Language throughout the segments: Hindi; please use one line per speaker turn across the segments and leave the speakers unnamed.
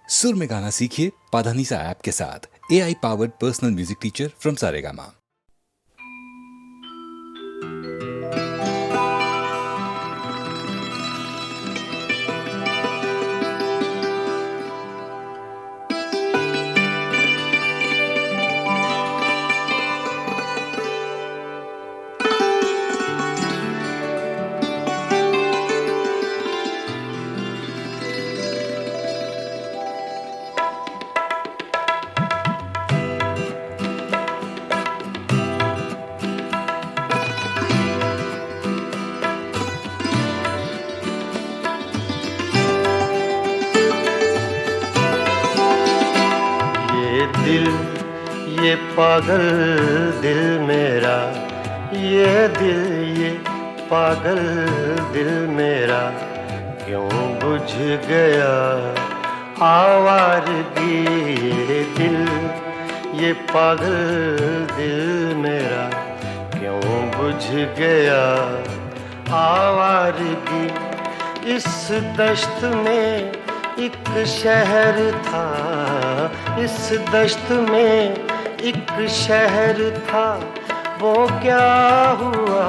सुर में गाना सीखिए पाधानीसा ऐप के साथ। AI powered personal music teacher from Saregama.
ये पागल दिल मेरा, ये दिल ये पागल दिल मेरा क्यों बुझ गया आवारगी। ये दिल ये पागल दिल मेरा क्यों बुझ गया आवारगी। इस दश्त में एक शहर था, इस दश्त में एक शहर था, वो क्या हुआ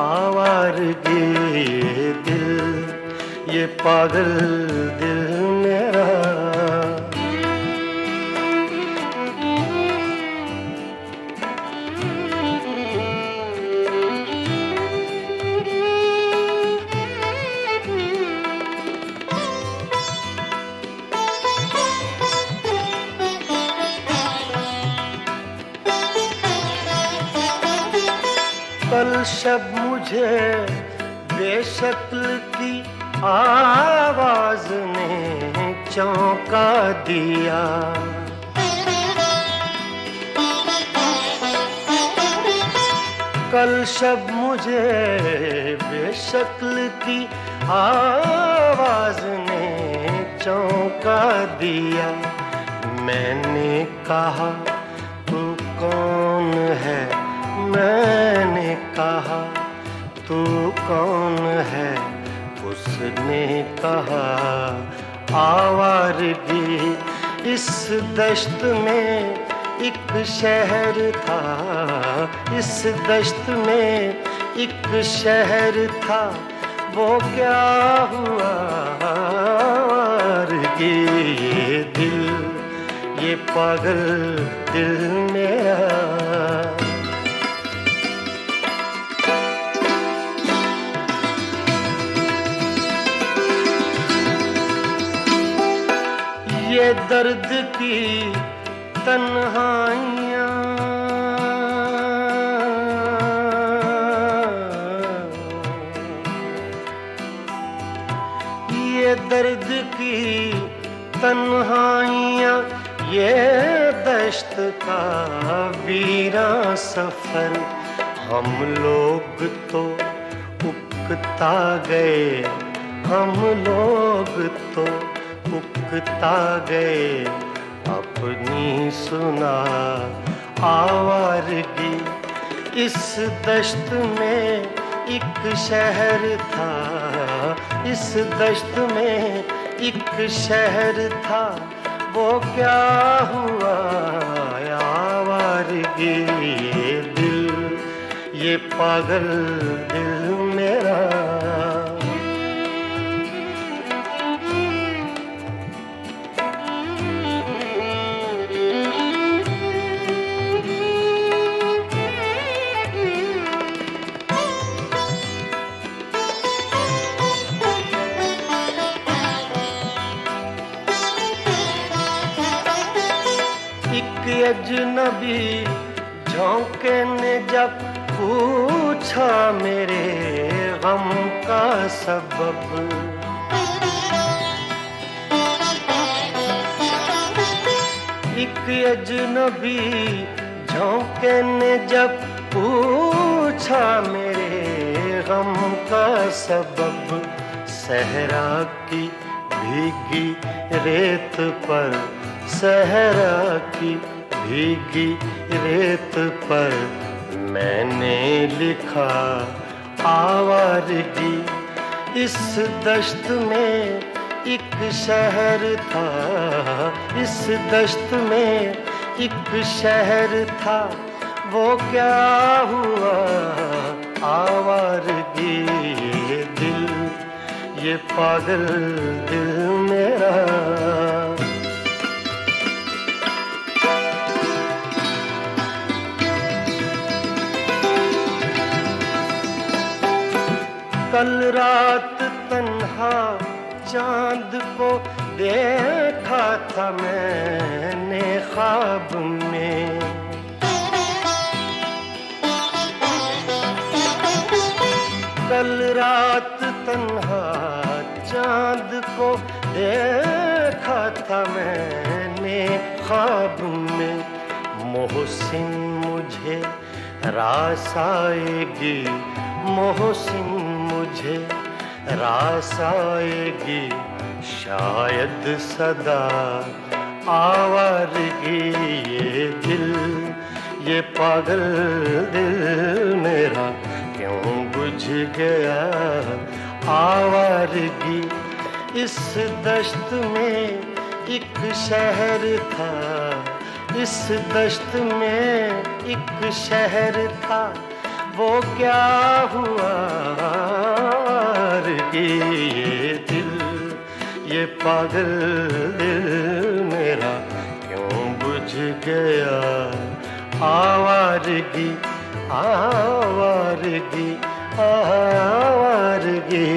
आवारगी। ये दिल ये पागल दिल मेरा। कल शब मुझे बेशक्ल की आवाज ने चौंका दिया। कल शब मुझे बेशक्ल की आवाज ने चौंका दिया। मैंने कहा तू कौन है, मैंने कहा तू कौन है, उसने कहा आवारगी। इस दश्त में एक शहर था, इस दश्त में एक शहर था, वो क्या हुआ आवारगी। ये दिल ये पागल दिल मेरा। ये दर्द की तन्हाइयाँ, ये दर्द की तन्हाइयाँ, ये दश्त का वीरा सफर। हम लोग तो उकता गए, हम लोग तो उकता गए अपनी सुना आवारगी। इस दश्त में एक शहर था, इस दश्त में एक शहर था, वो क्या हुआ आवारगी। ये दिल ये पागल दिल मेरा। एक अजनबी झोंके ने जब पूछा मेरे गम का सबब। एक अजनबी झोंके ने जब पूछा मेरे गम का सबब। सहरा की भीगी रेत पर, सहरा की भीगी रेत पर मैंने लिखा आवारगी। इस दश्त में एक शहर था, इस दश्त में एक शहर था, वो क्या हुआ आवारगी ये दिल, ये पागल दिल मेरा। कल रात तन्हा चांद को देखा था मैंने ख्वाब में, कल रात तन्हा चांद को देखा था मैंने ख्वाब में। मोहसिन मुझे रास आएगी, मोहसिन मुझे रास आएगी, शायद सदा आवारगी ये दिल, ये पागल दिल मेरा क्यों बुझ गया आवारगी। इस दश्त में एक शहर था, इस दश्त में एक शहर था, वो क्या हुआ आवारगी ये दिल, ये पागल दिल मेरा क्यों बुझ गया आवारगी, आवारगी, आवारगी।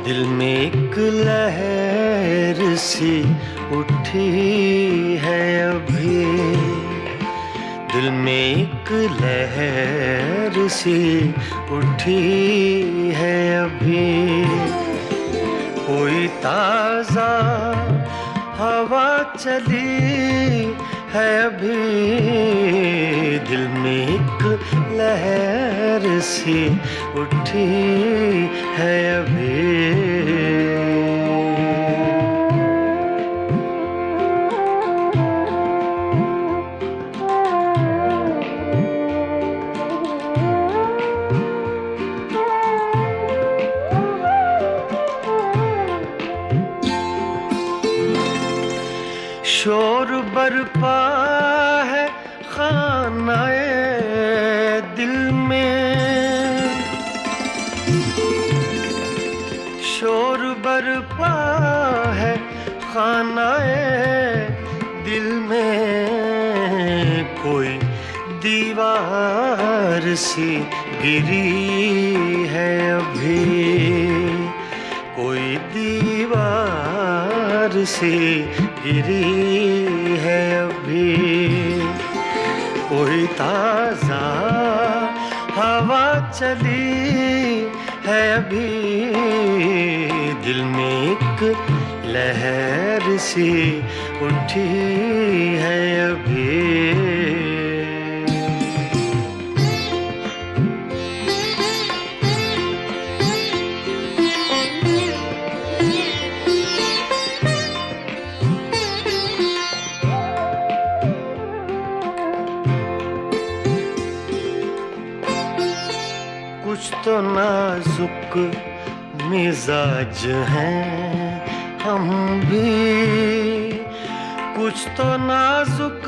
दिल में एक लहर सी उठी है अभी, दिल में एक लहर सी उठी है अभी, कोई ताज़ा हवा चली है अभी, दिल में एक लहर सी उठी है अभी। शोर बरपा है खानाए दिल में, शोर बरपा है खानाए दिल में, कोई दीवार सी गिरी है अभी, कोई दीवार सी गिरी है अभी, कोई ताज़ा हवा चली है अभी, दिल में एक लहर सी उठी है अभी। कुछ तो नाजुक मिजाज हैं हम भी, कुछ तो नाजुक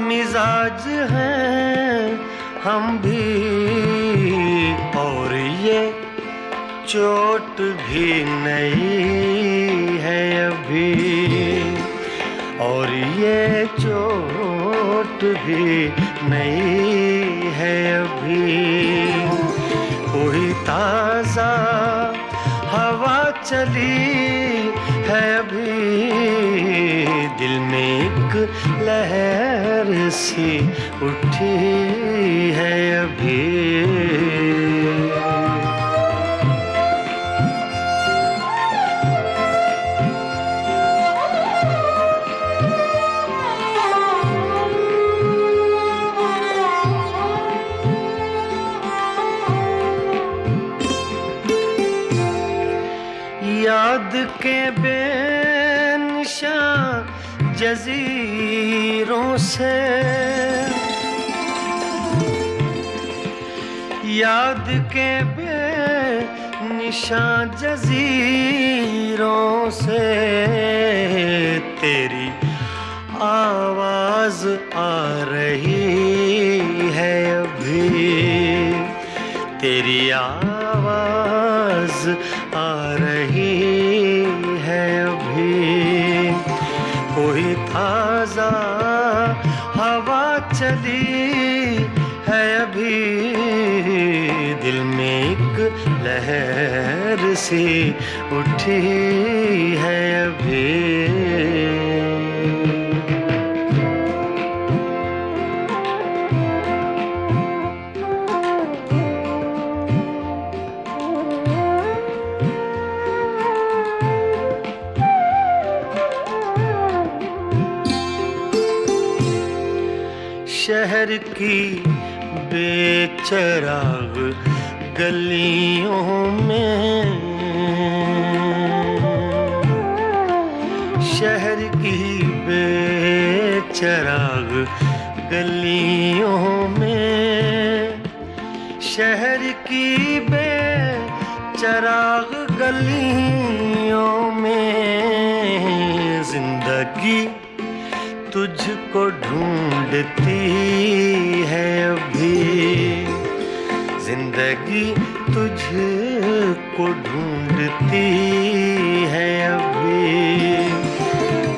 मिजाज हैं हम भी, और ये चोट भी नई है अभी, और ये चोट चोट भी नई है अभी। कोई ताजा हवा चली है अभी, दिल में एक लहर सी उठी है अभी। याद के बेनिशान जजीरों से, याद के बेनिशान जजीरों से तेरी आवाज आ रही है अभी, तेरी आवाज आ रही है अभी। कोई ताजा हवा चली है अभी, दिल में एक लहर सी उठी है अभी। शहर की बेचराग गलियों में, शहर की बेचराग गलियों में, शहर की बेचराग गलियों में जिंदगी तुझको ढूंढती है अभी, जिंदगी तुझको ढूंढती है अभी।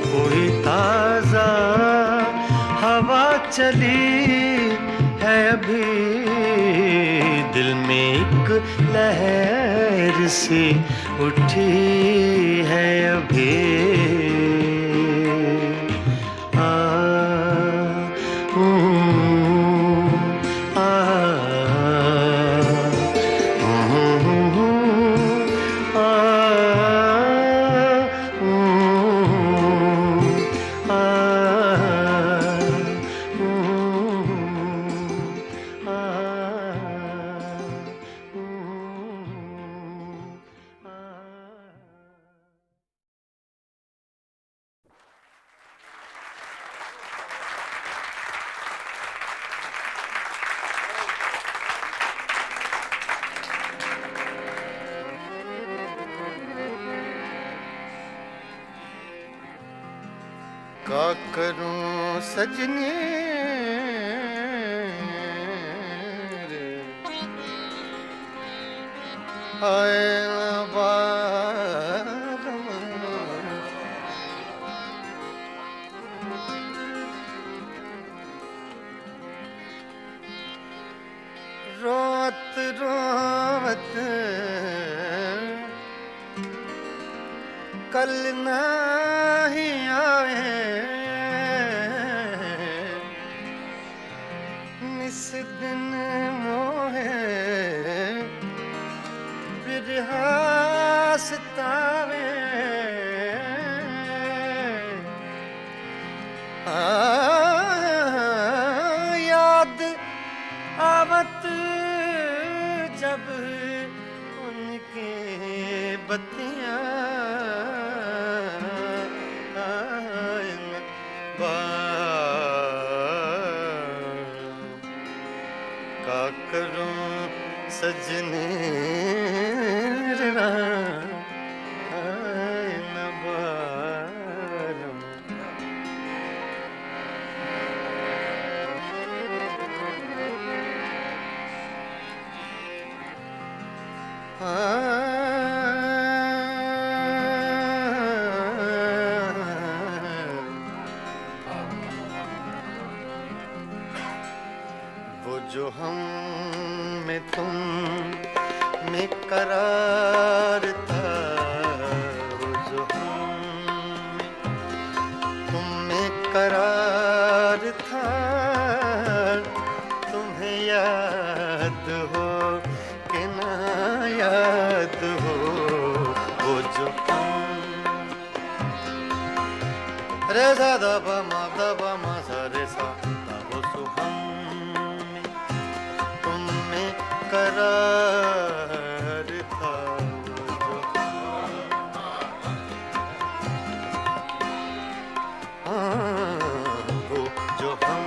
कोई ताजा हवा चली है अभी, दिल में एक लहर सी उठी है अभी। का करूं सजनी रे, हाय बारम, रोत रोत कल नहीं आए, निस दिन मोहे बिरहा सतावे। याद आवत जब उनके बत्तियां का करूं सजने न बारम। जो हम में तुम में करार था, वो जो हम में तुम में करार था, तुम्हें याद हो कि ना याद हो, वो जो रे सा दा प म सा रे सा दा वो सो हम में तुम में करार था, वो जो वो जो हम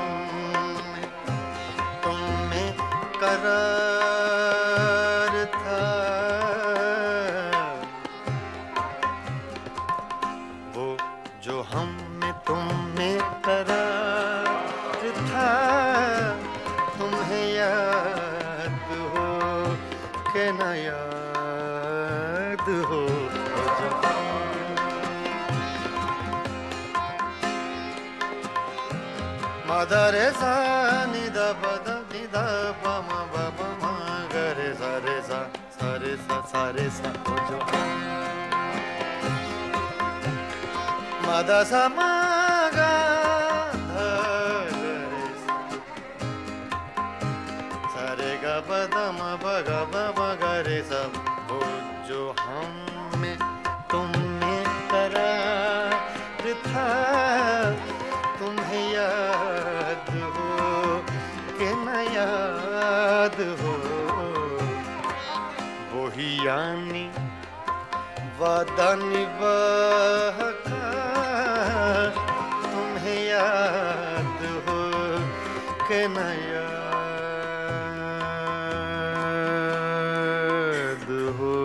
में तुम में करार था, वो जो हम में तुम में करार था, तुम्हें याद हो कि ना याद हो, वो जो मा दा रे सा नि दा प म प प म ग रे सा रे सा वो जो मा दा सा म ग ध रे सा रे ग प द म प ग प म ग रे सा, वो जो हम में तुम में करार था, तुम्हें याद हो कि न याद हो, वही यानी वादा निभाह का, तुम्हें याद हो कि न याद हो,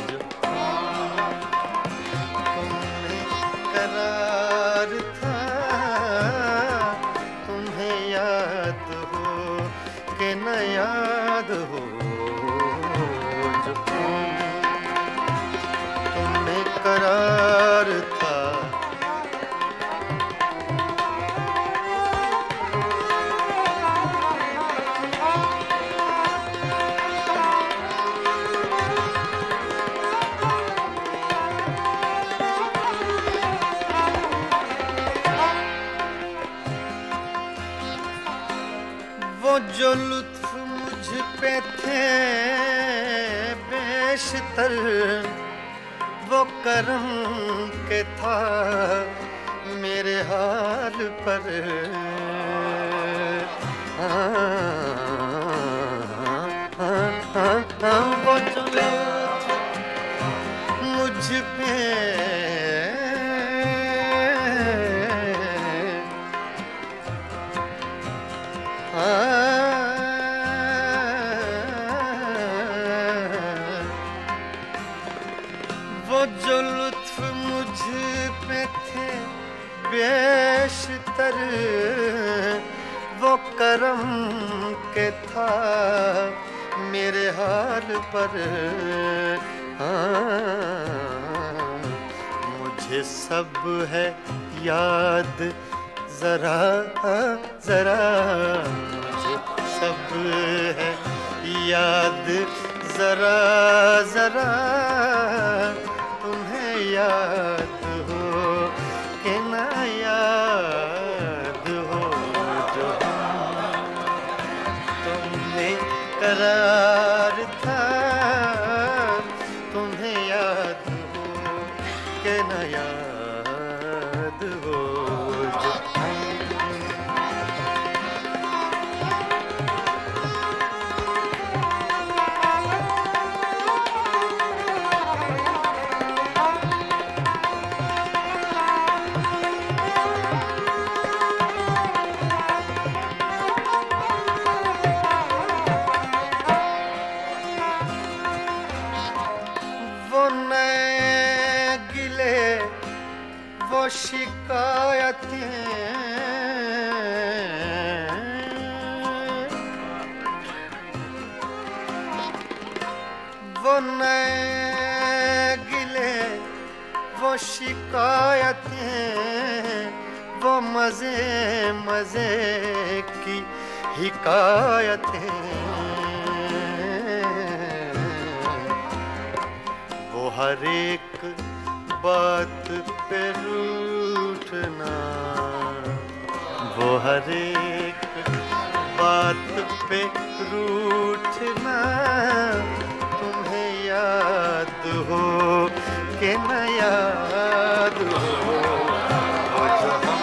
जो तुम्हें करार था, तुम्हें याद हो कि न याद हो, जो तुम्हें करार था। वो जो लुत्फ मुझ पे थे बेशतर, वो करम के था मेरे हाल पर, वो जो लुत्फ मुझ पे वो जो लुत्फ मुझ पे थे बेशतर, वो करम के था मेरे हाल पर, मुझे सब है याद जरा जरा, मुझे सब है याद जरा जरा, तुम्हें याद हो कि ना याद हो, जो तुम्हें करार था, तुम्हें याद हो कि ना याद हो, जो वो नए गिले वो शिकायतें, वो नए गिले वो शिकायतें, वो मजे मजे की हिकायतें, वो हर एक बात पे रूठना, वो हर एक बात पे रूठना, तुम्हें याद हो कि न याद हो, वो जो हम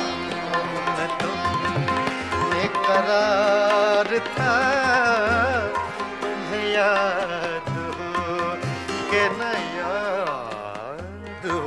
तुमने करार था, तुम्हें याद हो कि न याद हो।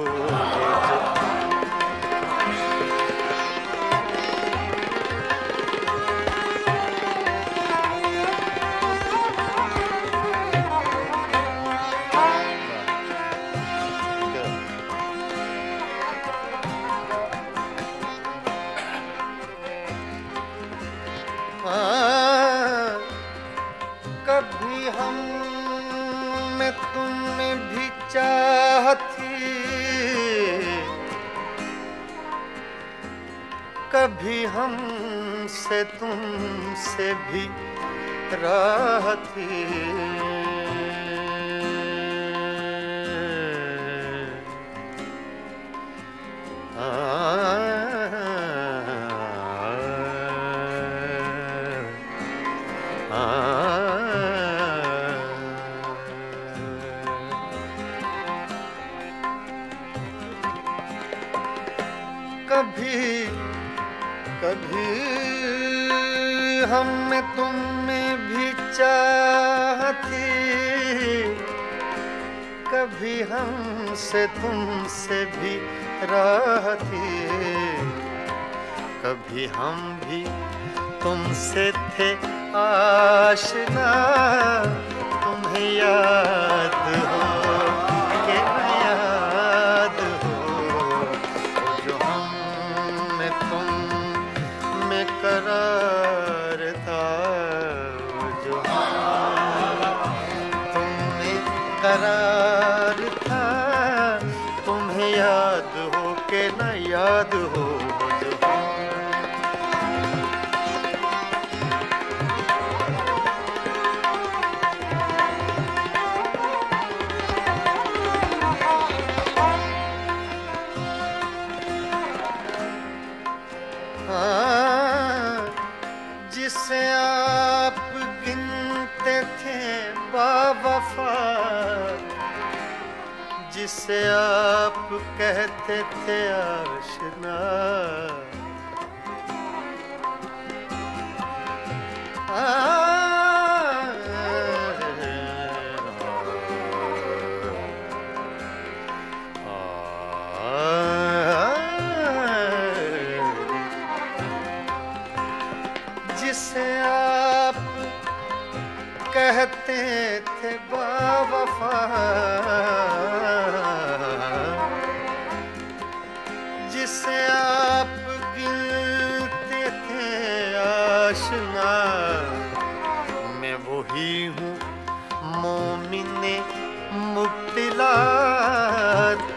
कभी हम में तुमने भी चाह थी, कभी हम से तुमसे भी राह थी, कभी कभी हम में तुम में भी चाह थी, कभी हम से तुमसे भी राह थी, कभी हम भी तुमसे थे आशना, तुम्हें याद हो कि न याद हो, जो हम में तुम में करार था, जो हम तुम में करार था, तुम्हें याद हो कि न याद हो, जो जिसे आप गिनते थे बावफा, जिसे आप कहते थे आशना, जिसे आप कहते थे बावफा, जिसे आप गिनते थे आशना, मैं वही हूँ मोमिने मुब्तिला,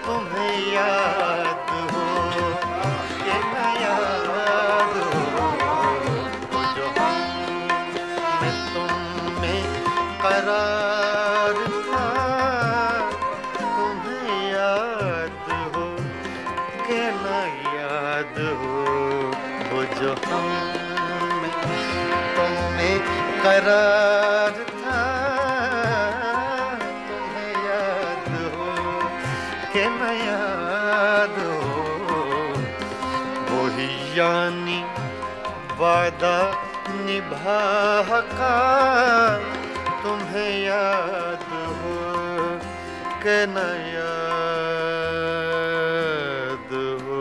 तुम्हें याद हो कि न याद हो, जो हम में तुम में करार था, तुम्हें याद हो कि न याद हो, वो जो हम में तुम में करार था, तुम्हें याद हो कि न याद हो, वही यानी वादा निभा का, तुम्हें याद हो कि न याद हो।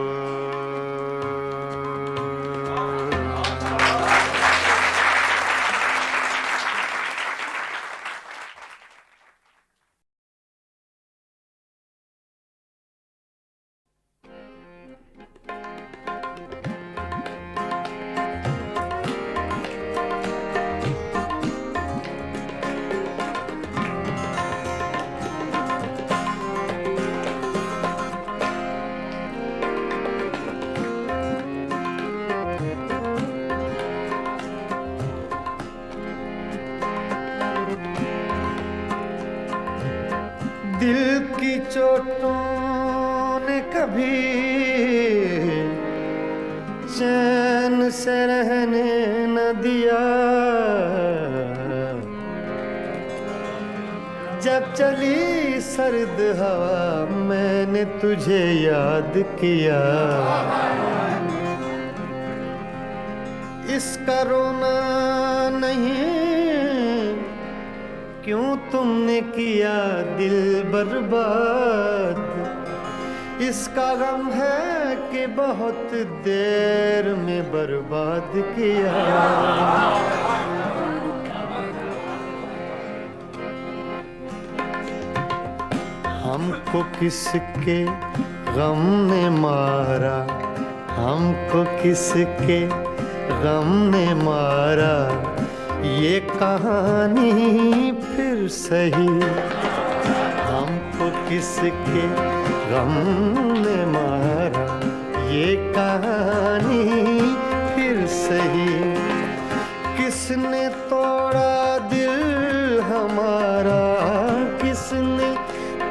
दिल की चोटों ने कभी चैन से रहने न दिया। जब चली सर्द हवा मैंने तुझे याद किया। इसका रोना नहीं, क्यों तुमने किया दिल बर्बाद। इसका गम है कि बहुत देर में बर्बाद किया। हमको किसके गम ने मारा, हमको किसके गम ने मारा, ये कहानी फिर सही। हमको किसके गम ने मारा, ये कहानी फिर सही। किसने तोड़ा दिल हमारा, किसने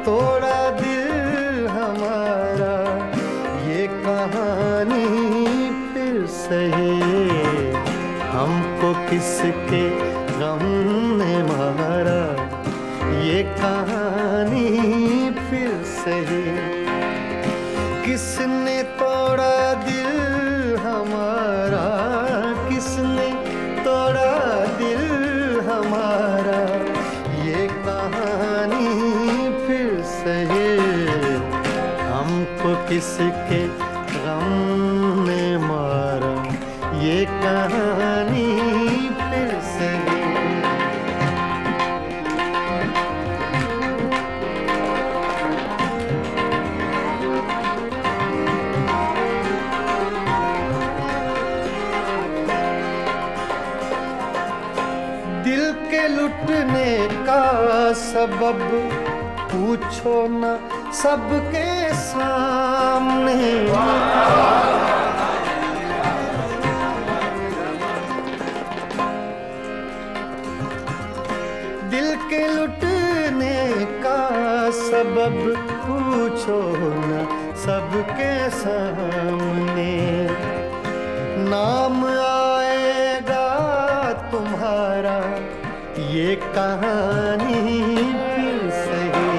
तोड़ा दिल हमारा, ये कहानी फिर सही। हमको किसके गम ने मारा, ये कहानी फिर सही। किसने तोड़ा दिल हमारा, किसने तोड़ा दिल हमारा, ये कहानी फिर सही। हमको किसके गम ने मारा, ये कहानी फिर सही। दिल के लुटने का सबब पूछो न सबके सामने। दिल के लुटने का सबब पूछो न सबके सामने। नाम आएगा तुम्हारा, ये कहानी फिर सही।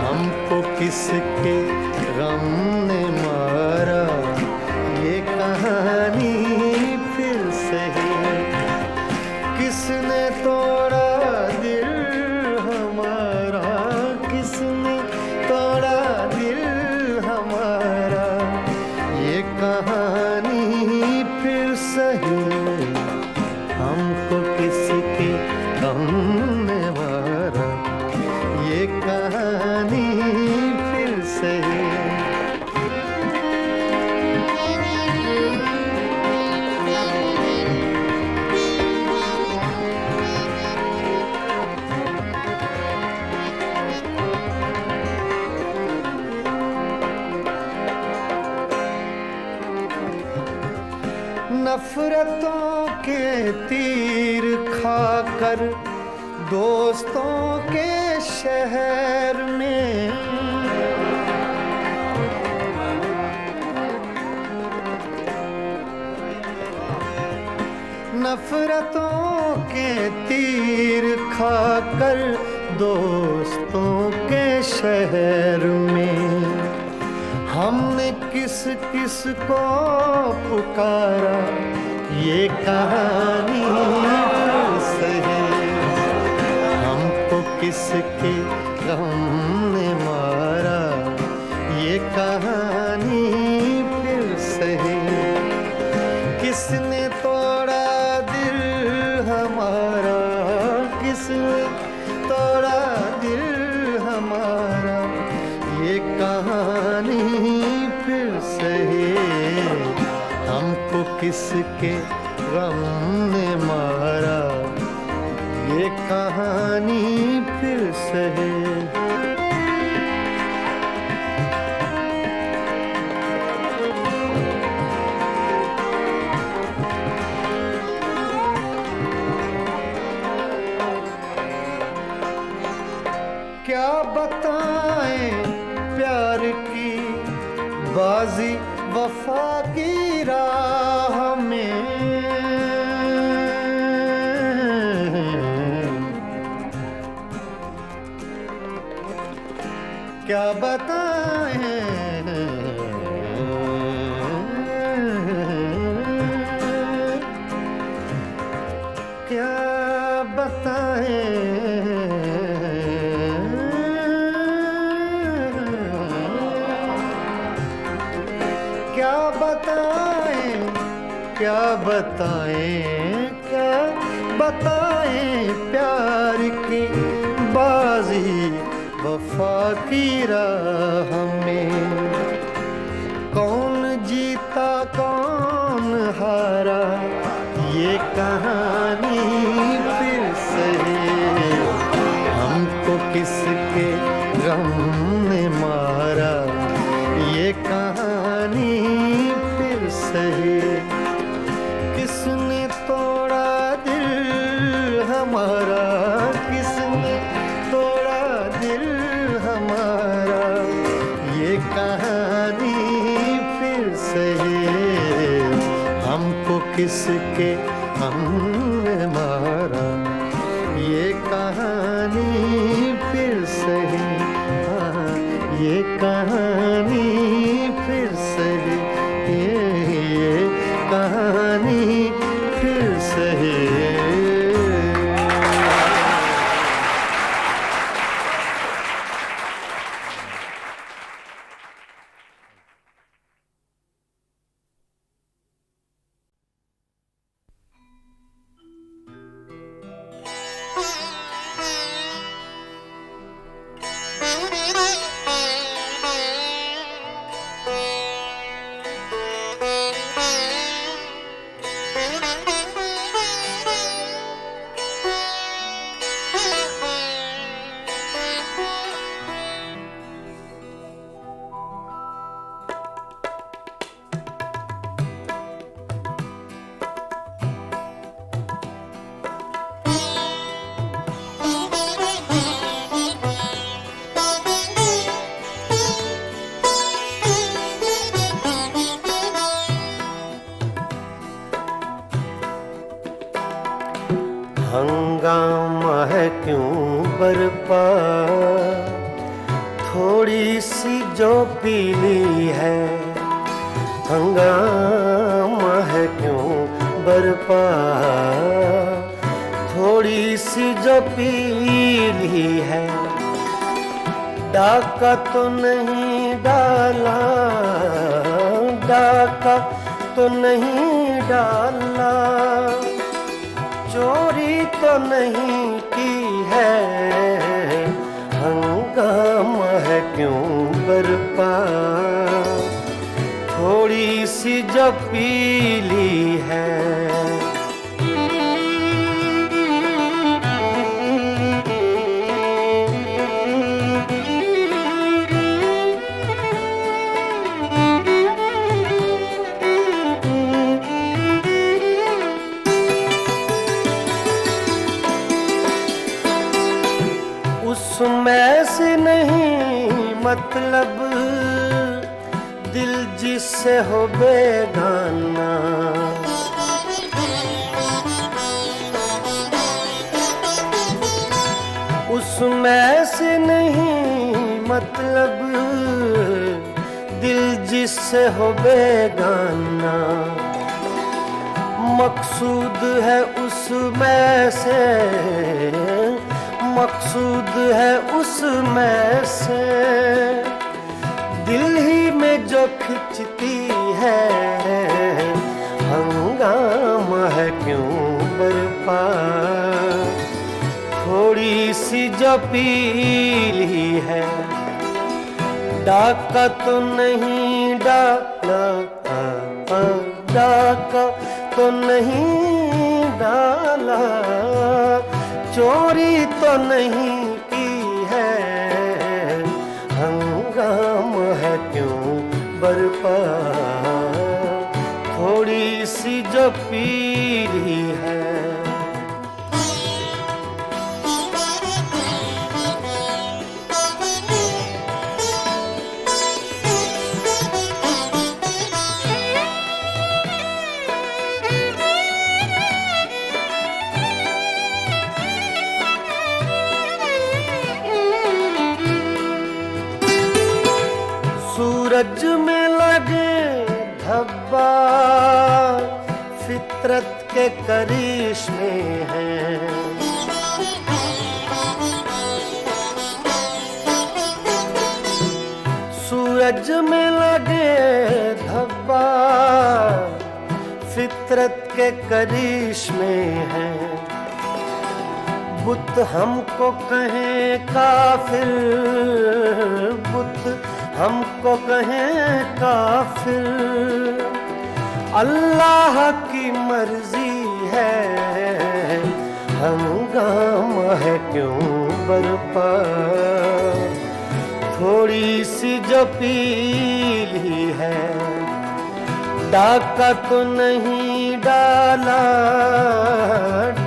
हमको किसके गम ने मारा, ये कहानी फिर सही। किसने तोड़ा दिल हमारा, किसने तोड़ा दिल हमारा, ये कहानी फिर सही। हमको किसके गम ने मारा, ये कहानी फिर सही। नफरतों के तीर खाकर दोस्तों के शहर में, नफरतों के तीर खाकर दोस्तों के शहर में। हमने किस किस को पुकारा, ये कहानी फिर सही। हमको किसके गम ने मारा, ये कहानी फिर सही। किसने तोड़ा दिल हमारा, किसने तोड़ा दिल हमारा, ये कहानी फिर सही। हमको किसके गम ने मारा, ये कहानी फिर सही। क्या बताएं प्यार की बाजी वफा की राह में, क्या बताएं क्या बताएं क्या बताएं क्या बताएं क्या बताएं प्यार की बाजी वफा की राह में। कौन जीता कौन हारा ये कहानी फिर सही, हमको किसके गम ने मारा ये कहानी फिर सही। किसने तोड़ा दिल हमारा, किसने तोड़ा दिल हमारा ये कहानी फिर सही, हमको किसके हमने मारा ये कहानी फिर सही। हाँ, ये कहानी फिर सही, ये कहानी फिर सही। हंगामा है क्यों बरपा, थोड़ी सी जो पीली है। हंगामा है क्यों बरपा, थोड़ी सी जो पीली है। डाका तो नहीं डाला, डाका तो नहीं डाला, चोरी तो नहीं की है। हंगामा है क्यों बरपा, थोड़ी सी जो पीली है। उसमें से नहीं मतलब दिल जिससे हो बेगाना। उसमें से नहीं मतलब दिल जिससे हो बेगाना। मकसूद है उसमें से, मकसूद है उसमें से, दिल ही में जो खिंचती है। हंगामा है क्यों बरपा, थोड़ी सी जो पीली है। डाका तो नहीं डाला, डाका तो नहीं डाला, चोरी तो नहीं की है। हंगामा है क्यों बरपा, थोड़ी सी जो पीली है।
सूरज में लगे धब्बा फितरत के करिश्मे हैं। सूरज में लगे धब्बा फितरत के करिश्मे हैं। बुत हमको कहें काफिर, बुत हमको कहें काफिर, अल्लाह की मर्जी है। हंगामा है क्यों बरपा, थोड़ी सी जो पीली है। डाका तो नहीं डाला,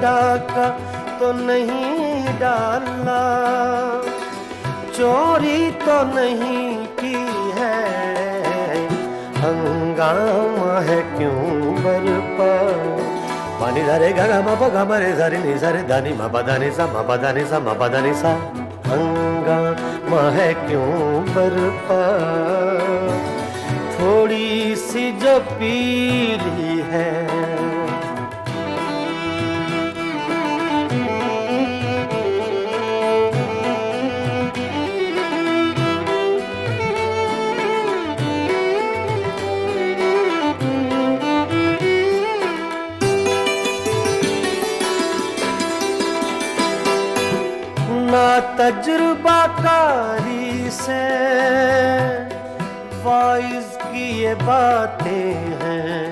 डाका तो नहीं डाला, चोरी तो नहीं की है। हंगामा है क्यों बरपा। पानी धरे गा मा पा गा मा रे सा रे नि सा रे धा नि मा पा धा नि सा मा पा धा नि सा मा पा धा नि सा। हंगामा है क्यों बरपा, थोड़ी सी जो पीली है। ना तजुर्बाकारी से वाइज की ये बातें हैं।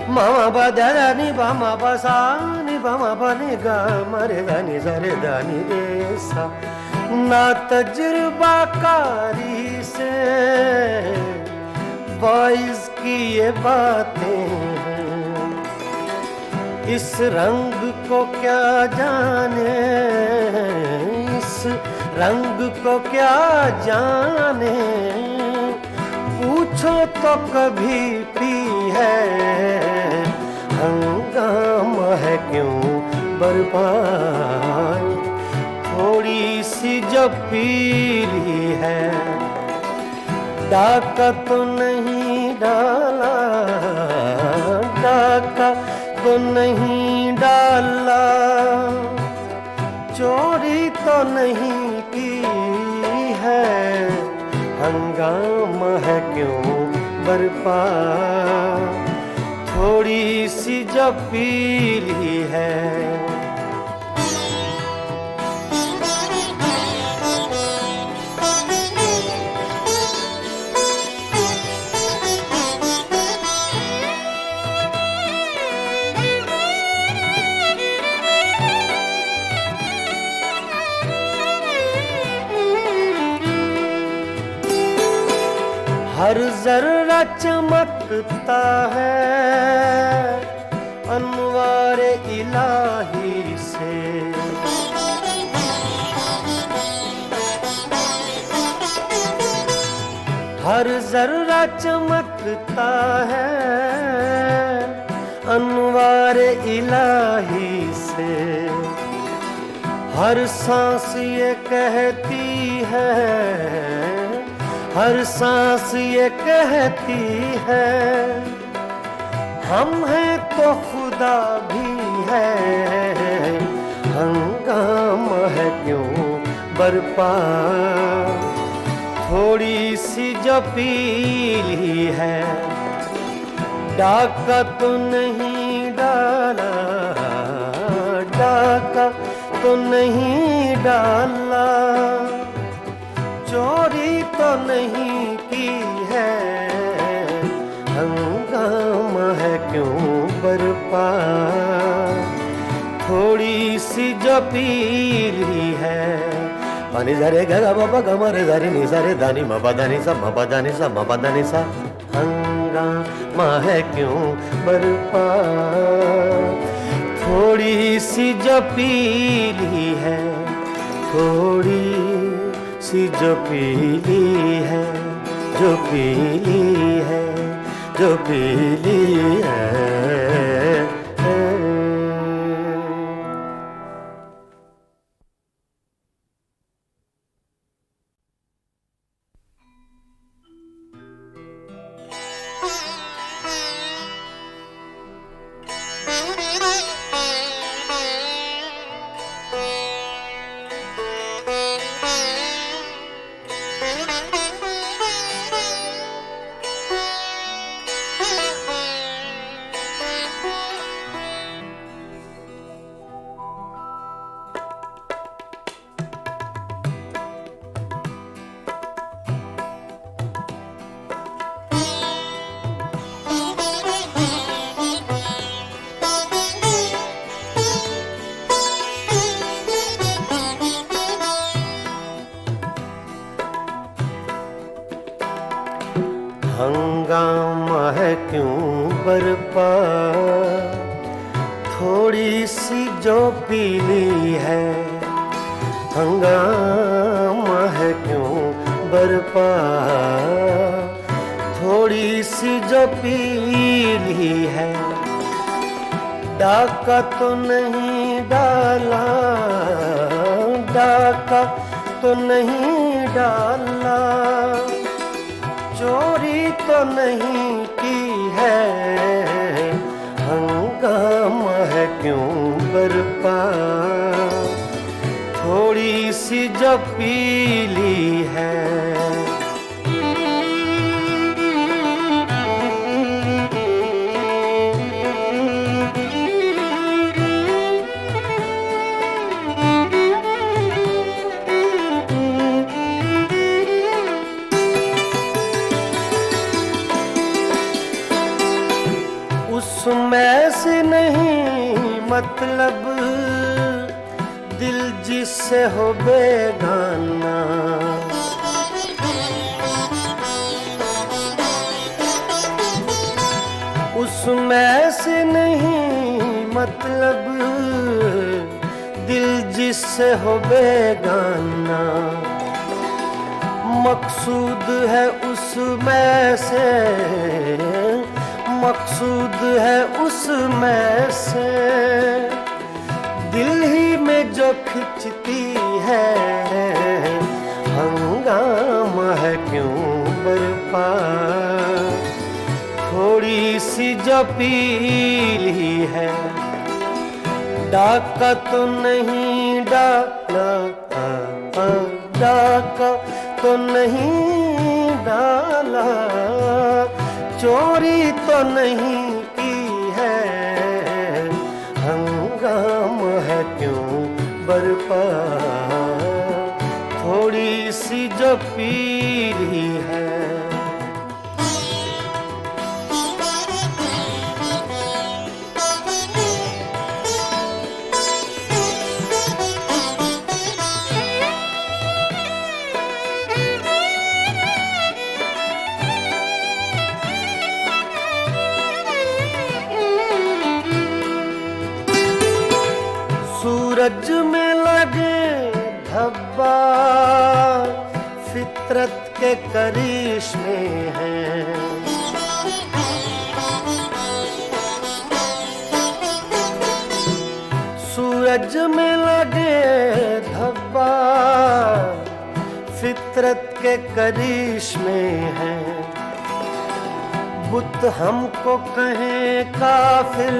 मामा बदला नि बामा बसा नि बामा बने गा मरे गा नि सा रे दा नि रे सा। ना तजुर्बाकारी से वाइज की ये बातें हैं। इस रंग को क्या जाने, इस रंग को क्या जाने, पूछो तो कभी पी है। हंगामा है क्यों बर्बाद, थोड़ी सी जो पीली है। डाका तो नहीं डाला, डाका तो नहीं डाला, चोरी तो नहीं की है। हंगामा है क्यों बरपा, थोड़ी सी जो पीली है। हर जर्रा चमकता है अनवारे इलाही से। हर जर्रा चमकता है अनवारे इलाही से। हर सांस ये कहती है, हर सांस ये कहती है, हम हैं तो खुदा भी है। हंगामा है क्यों बरपा, थोड़ी सी जो पीली है। डाका तो नहीं डाला, डाका तो नहीं डाला, चोरी तो नहीं की है। हंगामा है क्यों बरपा, थोड़ी सी जो पीली है। पानी धरे गा बाबा गा रे धा नि सा रे धा नि मा पा धा नि सा मा पा धा नि सा मा पा धा नि सा। हंगामा है क्यों बरपा, थोड़ी सी जो पीली है। थोड़ी सी जो पीली है, जो पीली है, जो पीली है। हंगामा है क्यों बरपा, थोड़ी सी जो पीली है। हंगामा है क्यों बरपा, थोड़ी सी जो पीली है। डाका तो नहीं डाला, डाका तो नहीं डाला, चोरी तो नहीं की है। हंगामा है क्यों बरपा, थोड़ी सी जो पीली है। उसमें से नहीं मतलब दिल जिससे हो बेगाना। उसमें से नहीं मतलब दिल जिससे हो बेगाना। मकसूद है उसमें से, मकसूद है उसमें से, दिल ही में जो खिंचती है। हंगामा है क्यों बरपा, थोड़ी सी जो पीली है। डाका तो नहीं डाला, डाका तो नहीं डाला, चोरी तो नहीं की है। हंगामा है क्यों बरपा, थोड़ी सी जो पीली है। सूरज में लगे धब्बा, फितरत के करिश्मे हैं। सूरज में लगे धब्बा, फितरत के करिश्मे हैं। बुत हमको कहें काफिर,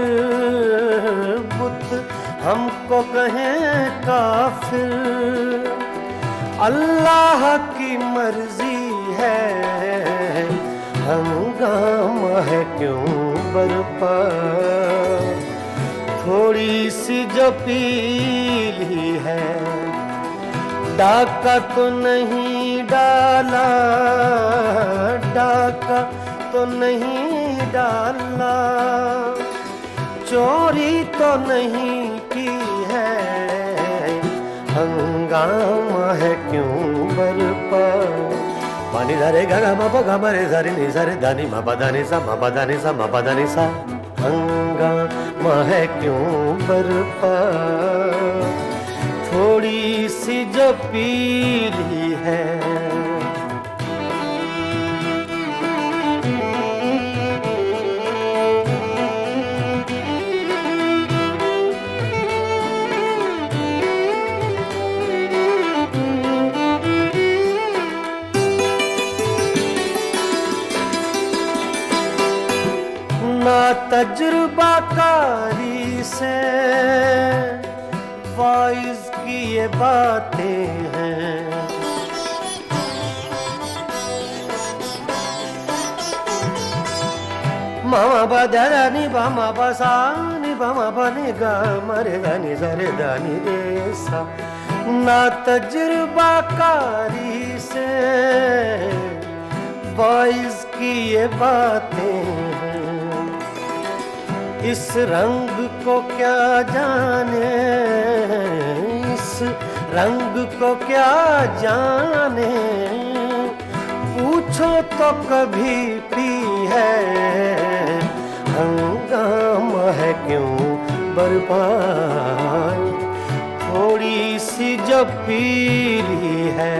बुत हमको कहें काफिर, अल्लाह की मर्जी है। हंगामा है क्यों बरपा, थोड़ी सी जो पीली है। डाका तो नहीं डाला, डाका तो नहीं डाला, चोरी तो नहीं की है। हंगामा है क्यों बरपा। पानी धरे गा मा पा गा मा रे सा रे नि सा रे धा नि मा पा धा नि सा मा पा धा नि सा मा पा धा नि सा। हंगामा है क्यों बरपा, थोड़ी सी जो पीली है। ना तजुर्बाकारी से वाइज की ये बातें हैं। मामा बा दा नि बा मा बा सा नि बा मा बा नि गा मा रे गा नि सा रे दा नि रे सा। ना तजुर्बाकारी से वाइज की ये बातें हैं। इस रंग को क्या जाने, इस रंग को क्या जाने, पूछो तो कभी पी है, हंगामा है क्यों बरपा, थोड़ी सी जो पी ली है,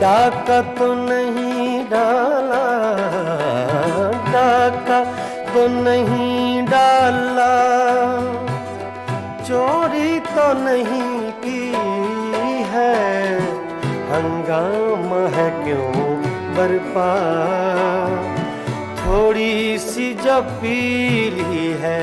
डाका तो नहीं डाला, डाका तो नहीं डाला, चोरी तो नहीं की है, हंगामा है क्यों बरपा, थोड़ी सी जो पी ली है।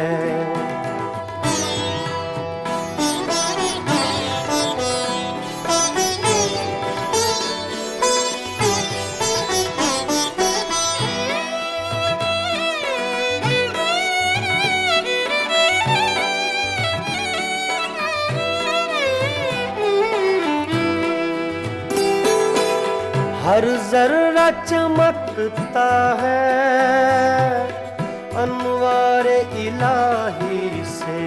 हर जर्रा चमकता है अनवारे इलाही से,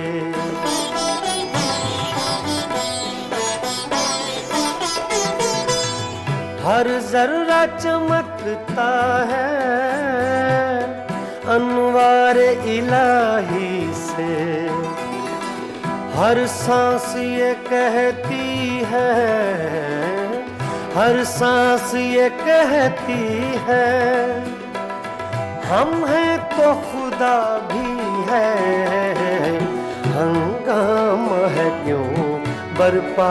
हर जर्रा चमकता है अनवारे इलाही से, हर सांस ये कहती है, हर सांस ये कहती है, हम हैं तो खुदा भी है, हंगामा है क्यों बरपा,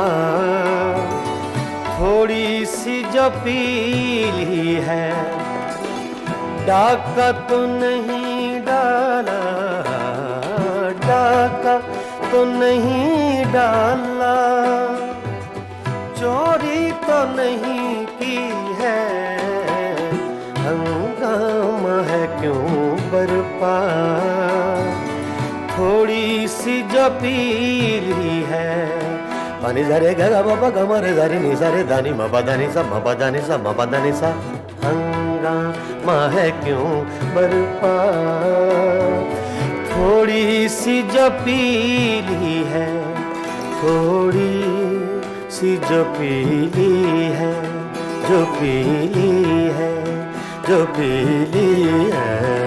थोड़ी सी जो पी ली है, डाका तो नहीं डाला, डाका तो नहीं डाला, चोरी तो नहीं की है, हंगामा है क्यों बरपा, थोड़ी सी जो पी ली है। पानी झरे गा बाबा गमरे धरी नि सरे दानी मा दानी सा मा दानी सा मा दानी सा, हंगामा है क्यों बरपा, थोड़ी सी जो पी ली है, थोड़ी सी जो पीली है, जो पीली है, जो पीली है।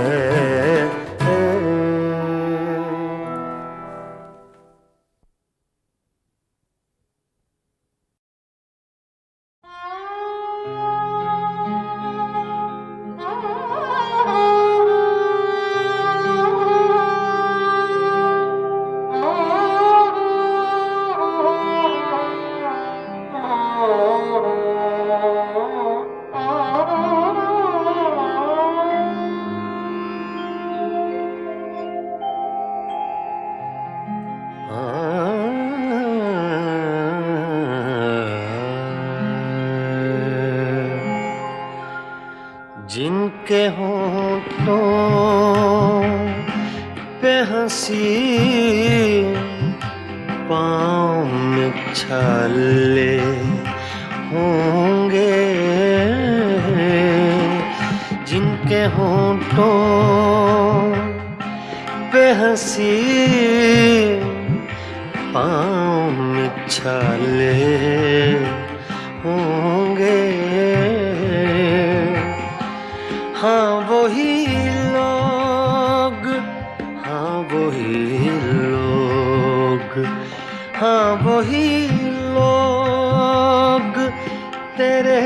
जिनके होठों पे हंसी, पाँव में छाले होंगे, जिनके होठों पे हंसी, पाँव में छाले होंगे, हाँ वही लोग, हाँ वही लोग, हाँ वही लोग तेरे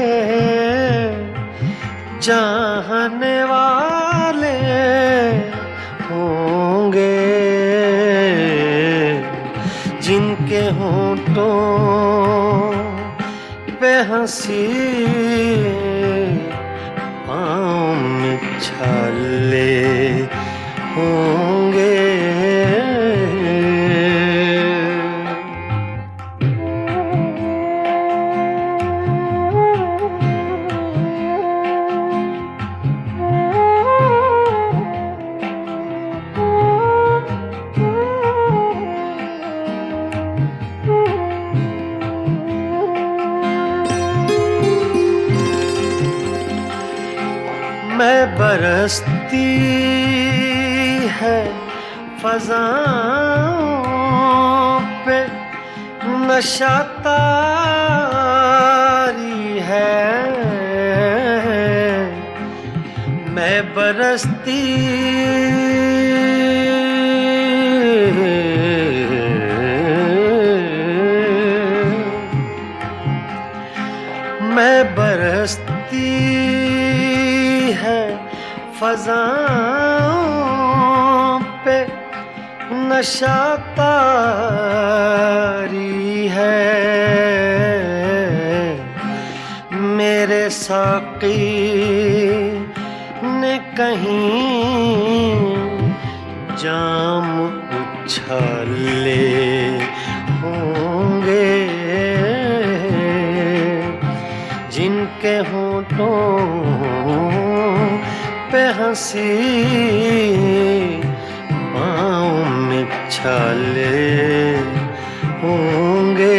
चाहने वाले होंगे, जिनके होठों पे हंसी, पाँव में छाले होंगे। मैं बरसती है फ़ज़ाओं पे नशा तारी है, मैं बरसती मैं बरसती है फज़ाओं पे नशा तारी है मेरे साक़ी ने कहीं जाम उछाले होंगे जिनके होठों पे हंसी पाँव में छाले होंगे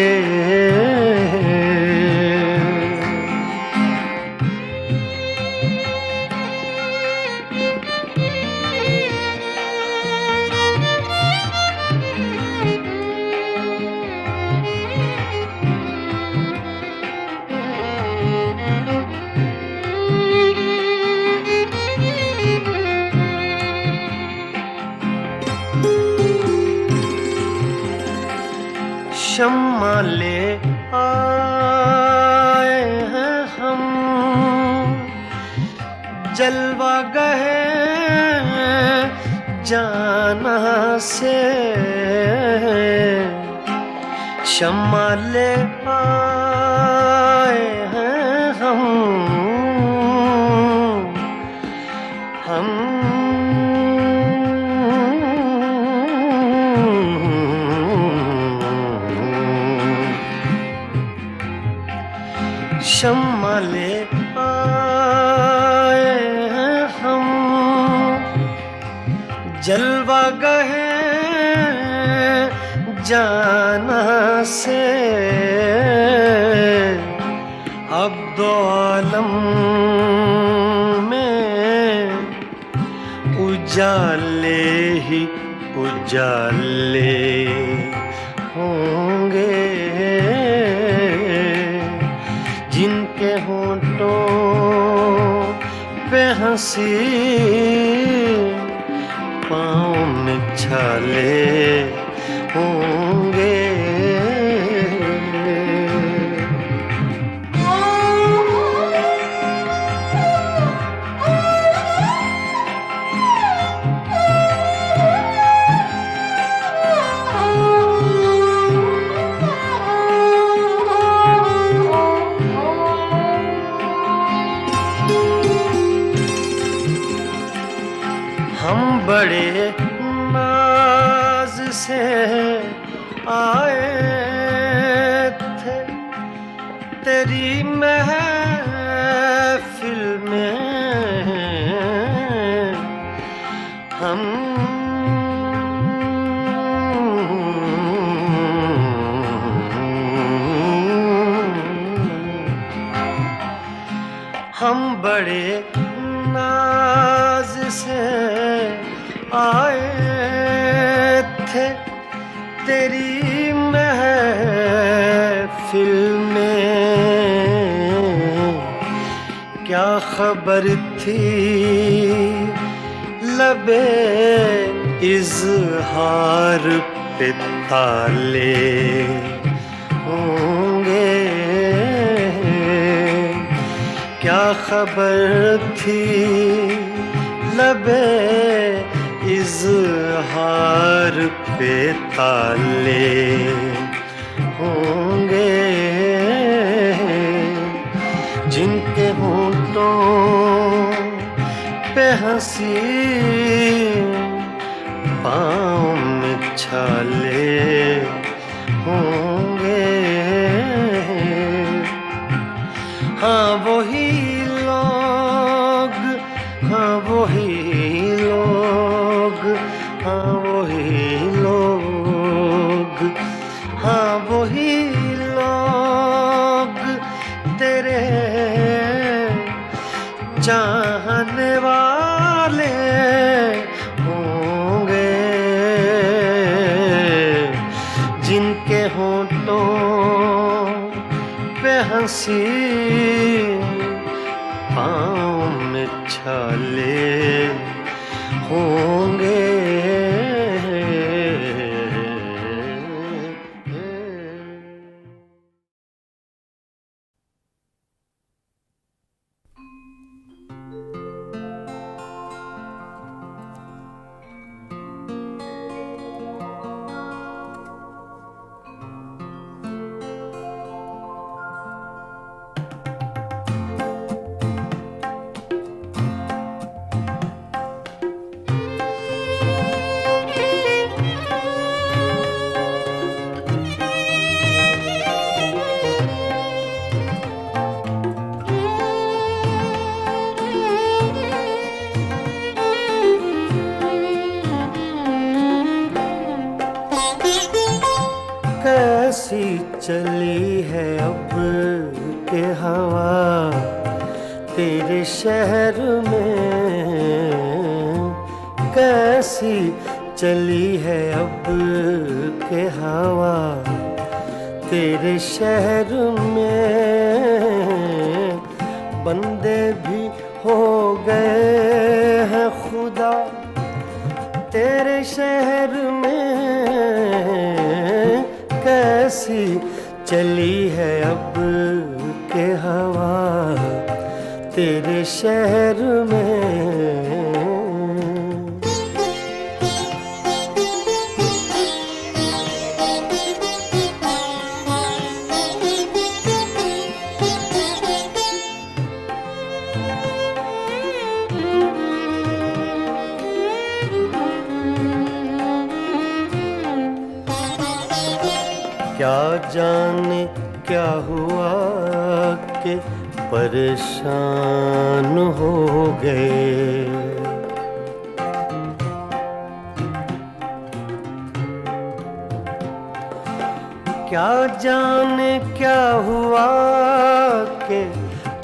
शम्मा ले आए हैं हम जलवा गए जाना से शम्मा ले आए हैं हम शम्मा ले आए हैं हम जलवा गए जाना से अब दो आलम में उजाले ही उजाले होंगे जिनके होठों पे हंसी पाँव में छाले होंगे हम बड़े नाज से आए थे तेरी महफिल में हम बड़े नाज से आए थे तेरी महफिल में क्या खबर थी लबे इज़हार पे ताले होंगे क्या खबर थी लबे इज़हार पे ताले होंगे जिनके होठों पे हंसी पाँव में छाले होंगे। हाँ वही लोग, हाँ वही लोग, हाँ वही लोग, हाँ वही लोग तेरे चाहने वाले होंगे जिनके होठों पे हंसी पाँव में छाले होंगे। कैसी चली है अब के हवा तेरे शहर में, कैसी चली है अब के हवा तेरे शहर में। बंदे भी हो गए हैं खुदा तेरे शहर में, कैसी चली है अब के हवा तेरे शहर में। क्या जाने क्या हुआ कि परेशान हो गए। क्या जाने क्या हुआ कि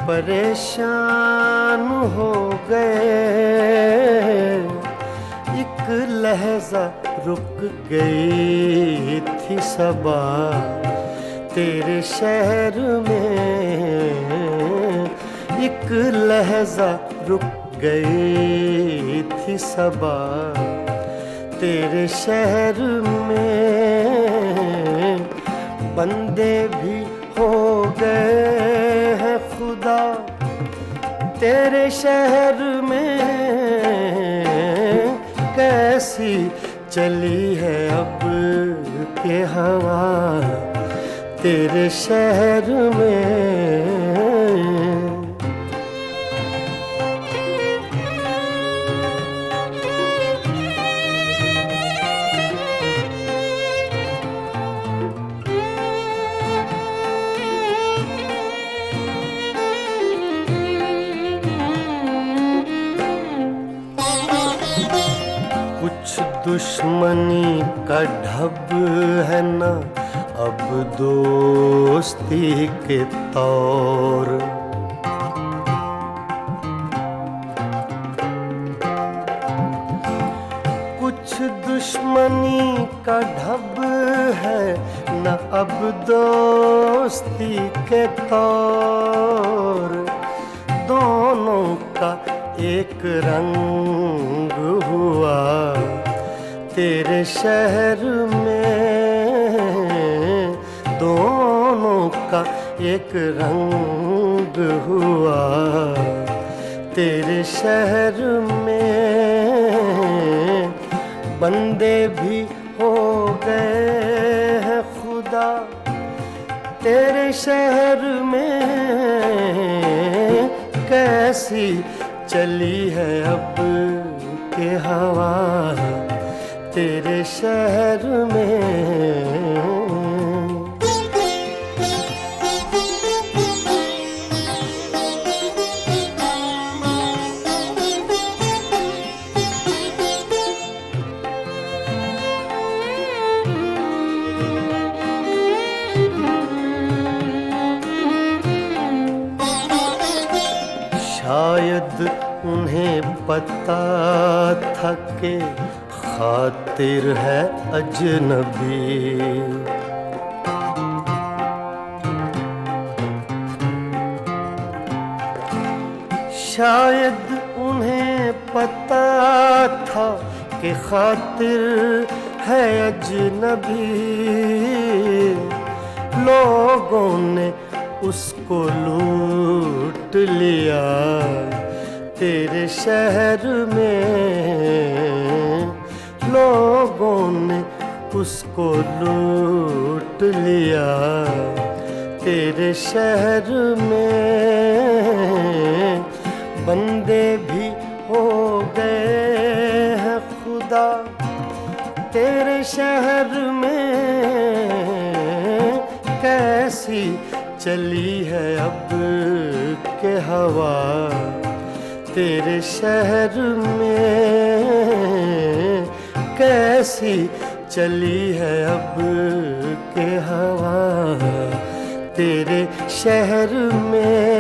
परेशान हो गए। एक लहजा रुक गई थी सबा तेरे शहर में, एक लहजा रुक गई थी सबा तेरे शहर में। बंदे भी हो गए हैं खुदा तेरे शहर में, कैसी चली है अब के हवा तेरे शहर में। कुछ दुश्मनी का ढब है ना अब दोस्ती के तौर। कुछ दुश्मनी का ढब है न अब दोस्ती के तौर। दोनों का एक रंग हुआ तेरे शहर में, दोनों का एक रंग हुआ तेरे शहर में। बंदे भी हो गए हैं खुदा तेरे शहर में, कैसी चली है अब के हवा तेरे शहर में। शायद उन्हें पता था कि खातिर है अजनबी। शायद के खातिर है अजनबी, लोगों ने उसको लूट लिया तेरे शहर में, लोगों ने उसको लूट लिया तेरे शहर में। बंदे भी हो गए हैं खुदा तेरे शहर में, कैसी चली है अब के हवा तेरे शहर में, कैसी चली है अब के हवा तेरे शहर में।